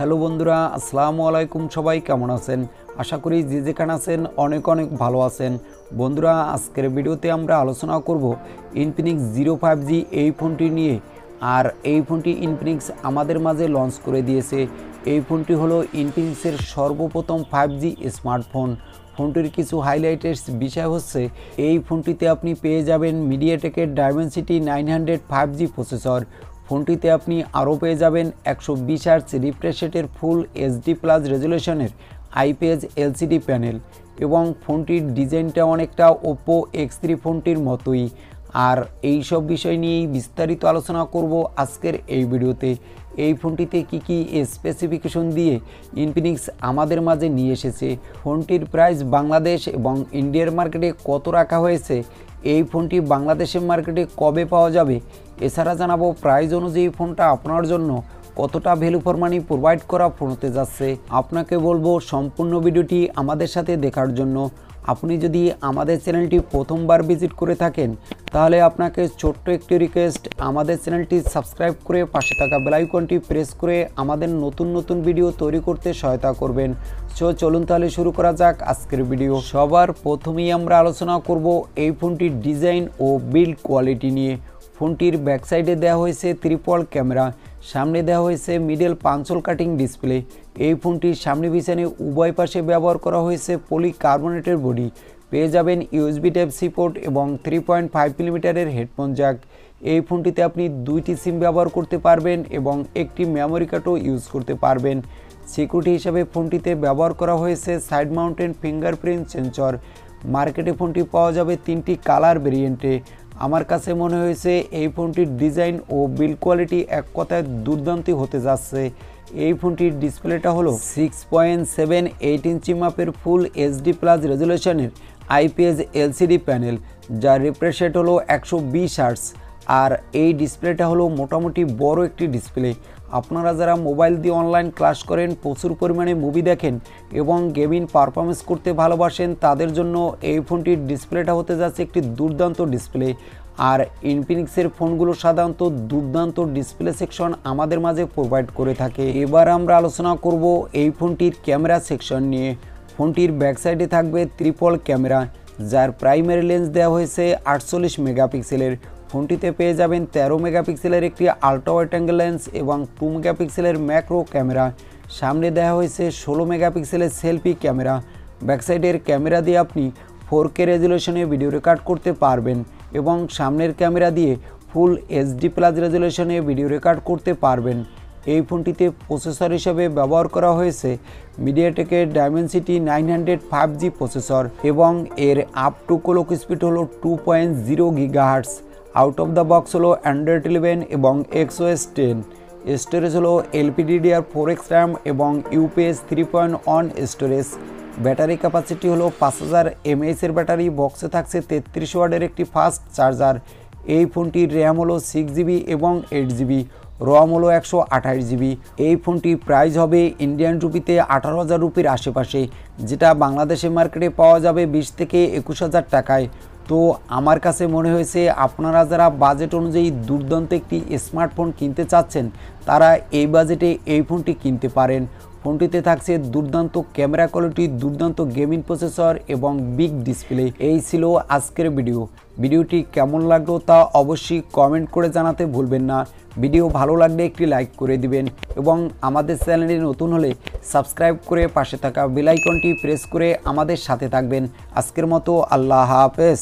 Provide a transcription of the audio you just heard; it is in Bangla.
হ্যালো বন্ধুরা, আসসালামু আলাইকুম। সবাই কেমন আছেন? আশা করি যে যেখানে আছেন অনেক অনেক ভালো আছেন। বন্ধুরা, আজকের ভিডিওতে আমরা আলোচনা করব ইনফিনিক্স জিরো 5G এই ফোনটি নিয়ে। আর এই ফোনটি ইনফিনিক্স আমাদের মাঝে লঞ্চ করে দিয়েছে। এই ফোনটি হলো ইনফিনিক্সের সর্বপ্রথম 5G স্মার্টফোন। ফোনটির কিছু হাইলাইটের বিষয় হচ্ছে, এই ফোনটিতে আপনি পেয়ে যাবেন মিডিয়াটেকের ডায়মেনসিটি 900 5G প্রসেসর। ফোনটিতে আপনি আরও পেয়ে যাবেন 120 হার্জ রিফ্রেশ রেটের ফুল এইচডি প্লাস রেজুলেশনের আইপিএস এলসিডি প্যানেল এবং ফোনটির ডিজাইনটা অনেকটা ওপো X3 ফোনটির মতোই। আর এই সব বিষয় নিয়েই বিস্তারিত আলোচনা করব আজকের এই ভিডিওতে। এই ফোনটিতে কি স্পেসিফিকেশন দিয়ে ইনফিনিক্স আমাদের মাঝে নিয়ে এসেছে, ফোনটির প্রাইস বাংলাদেশ এবং ইন্ডিয়ার মার্কেটে কত রাখা হয়েছে, এই ফোনটি বাংলাদেশের মার্কেটে কবে পাওয়া যাবে, এছাড়া জানাবো প্রাইস অনুযায়ী ফোনটা আপনার জন্য কতটা ভ্যালু ফর মানি প্রোভাইড করা ফোন হতে যাচ্ছে। আপনাকে বলবো সম্পূর্ণ ভিডিওটি আমাদের সাথে দেখার জন্য। আপনি যদি আমাদের চ্যানেলটি প্রথমবার ভিজিট করে থাকেন তাহলে আপনাকে ছোট্ট একটি রিকোয়েস্ট, আমাদের চ্যানেলটি সাবস্ক্রাইব করে পাশে থাকা বেল আইকনটি প্রেস করে আমাদের নতুন নতুন ভিডিও তৈরি করতে সহায়তা করবেন। চলুন তাহলে শুরু করা যাক আজকের ভিডিও। সবার প্রথমেই আমরা আলোচনা করব এই ফোনটির ডিজাইন ও বিল্ড কোয়ালিটি নিয়ে। ফোনটির ব্যাক সাইডে দেওয়া হয়েছে ট্রিপল ক্যামেরা, সামনে দেওয়া হয়েছে মিডল পাঞ্চল কাটিং ডিসপ্লে। এই ফোনটির সামনে পিছনে উভয় পাশে ব্যবহার করা হয়েছে পলিকার্বনেটের বডি। পেয়ে যাবেন ইউএসবি টাইপ সি পোর্ট এবং 3.5 মিলিমিটারের হেডফোন জ্যাক। এই ফোনটিতে আপনি দুইটি সিম ব্যবহার করতে পারবেন এবং একটি মেমোরি কার্ডও ইউজ করতে পারবেন। সিকিউরিটি হিসাবে ফোনটিতে ব্যবহার করা হয়েছে সাইড মাউন্টেন ফিঙ্গারপ্রিন্ট সেন্সর। মার্কেটে ফোনটি পাওয়া যাবে তিনটি কালার ভেরিয়েন্টে। আমার কাছে মনে হয়েছে এই ফোনটির ডিজাইন ও বিল্ড কোয়ালিটি এক কথায় দুর্দান্ত হতে যাচ্ছে। এই ফোনটির ডিসপ্লেটা হলো 6.78 ইঞ্চি মাপের ফুল এইচডি প্লাস রেজুলেশনের আইপিএস এলসিডি প্যানেল, যার রিফ্রেশ রেট হলো 120 হার্টজ। আর এই ডিসপ্লেটা হলো মোটামুটি বড় একটি ডিসপ্লে। আপনারা যারা মোবাইল দিয়ে অনলাইন ক্লাস করেন, প্রচুর পরিমাণে মুভি দেখেন এবং গেমিং পারফরমেন্স করতে ভালোবাসেন, তাদের জন্য এই ফোনটির ডিসপ্লেটা হতে যাচ্ছে একটি দুর্দান্ত ডিসপ্লে। আর ইনফিনিক্সের ফোনগুলো সাধারণত দুর্দান্ত ডিসপ্লে সেকশন আমাদের মাঝে প্রোভাইড করে থাকে। এবার আমরা আলোচনা করব এই ফোনটির ক্যামেরা সেকশন নিয়ে। ফোনটির ব্যাক সাইডে থাকবে ট্রিপল ক্যামেরা, যার প্রাইমারি লেন্স দেওয়া হয়েছে 48 মেগাপিক্সেলের। ফোনটিতে পেয়ে যাবেন 13 মেগাপিক্সেলের একটি আলট্রা ওয়াইড অ্যাঙ্গেল লেন্স এবং 2 মেগাপিক্সেলের ম্যাক্রো ক্যামেরা। সামনে দেওয়া হয়েছে 16 মেগাপিক্সেলের সেলফি ক্যামেরা। ব্যাকসাইডের ক্যামেরা দিয়ে আপনি 4K রেজুলেশনে ভিডিও রেকর্ড করতে পারবেন এবং সামনের ক্যামেরা দিয়ে ফুল এইচডি প্লাস রেজুলেশনে ভিডিও রেকর্ড করতে পারবেন। এই ফোনটিতে প্রসেসর হিসেবে ব্যবহার করা হয়েছে মিডিয়াটেকের ডায়মেনসিটি 900 5G প্রসেসর এবং এর আপ টু ক্লক স্পিড হলো 2.0 gigahertz. Out of the box হলো অ্যান্ড্রয়েড 11 এবং XOS 10। স্টোরেজ হলো LPDDR4X র্যাম এবং UPS 3.1 স্টোরেজ। ব্যাটারি ক্যাপাসিটি হলো 5000 mAh এর ব্যাটারি। বক্সে থাকছে 33 ওয়াটের একটি ফাস্ট চার্জার। এই ফোনটির র্যাম হলো 6GB এবং 8GB, রম হলো 128GB। এই ফোনটির প্রাইস হবে ইন্ডিয়ান রুপিতে 18,000 রুপির আশেপাশে, যেটা বাংলাদেশের মার্কেটে পাওয়া যাবে 20 থেকে 21,000 টাকায়। তো আমার কাছে মনে হয়েছে আপনারা যারা বাজেট অনুযায়ী দুর্দান্ত একটি স্মার্টফোন কিনতে চাচ্ছেন, তারা এই বাজেটে এই ফোনটি কিনতে পারেন। ফোনটিতে থাকছে দুর্দান্ত ক্যামেরা কোয়ালিটি, দুর্দান্ত গেমিং প্রসেসর এবং বিগ ডিসপ্লে। এই ছিল আজকের ভিডিওটি কেমন লাগলো তা অবশ্যই কমেন্ট করে জানাতে ভুলবেন না। ভিডিও ভালো লাগলে একটি লাইক করে দিবেন এবং আমাদের চ্যানেলে নতুন হলে সাবস্ক্রাইব করে পাশে থাকা বেল আইকনটি প্রেস করে আমাদের সাথে থাকবেন। আজকের মতো আল্লাহ হাফেজ।